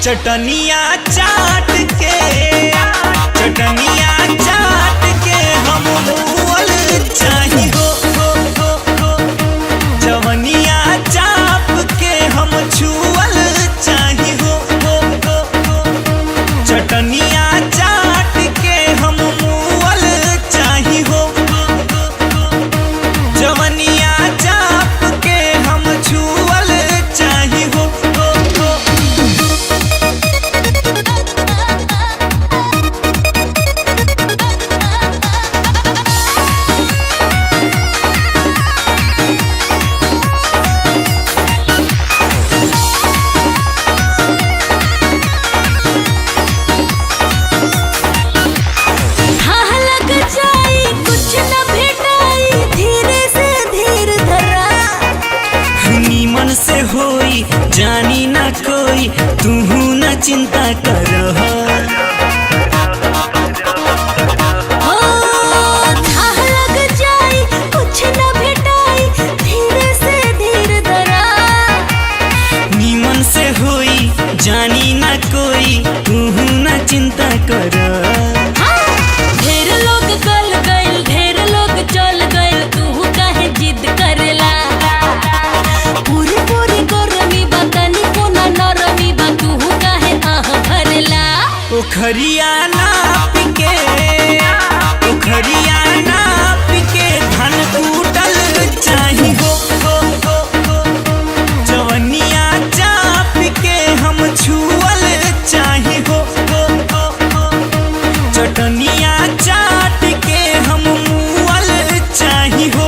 चटनिया चाट के हम मुअल चाही हो जवनिया चाप के हम छुअल चाही हो चटनिया चाट के हम मुअल चाही हो जवनिया चाप के हम छुअल चाही हो। से होई जानी ना कोई तूहू न चिंता कर लग जाई कुछ न भेटाई धीरे से धीर धरा नीमन से होई जानी ना कोई तूहू न चिंता कर। ढेर लोग गल गइल ढेर लोग चल गइल तू काहे जिद करेला उखरिया नाप के धन कूटल चाही हो जवनिया चाप के हम छुअल चाही हो चटनिया चाट के हम मुअल चाही हो।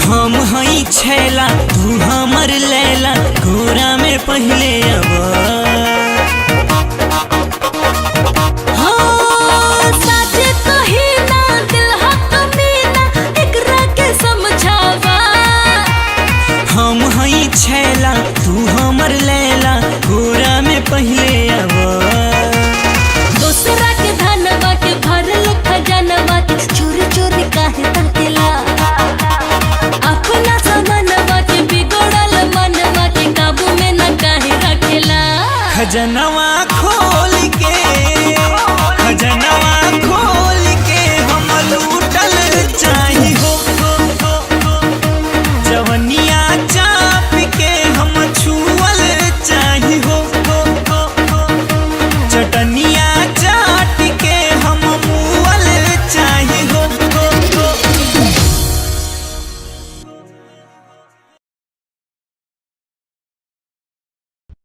हम हई छैला तू हमर लैला घोरा में पहले अब साचे कही ना दिल कमीना एकरा के समझावा हम हई छैला तू हमर लैला घोरा में पहले अब दूसरा के धनवा के भरल खजानवा के चोरी चोरी काहे ताकेला अपना समनवा के बिगड़ल मनवा के काबू में न काहे रखेला खजनवा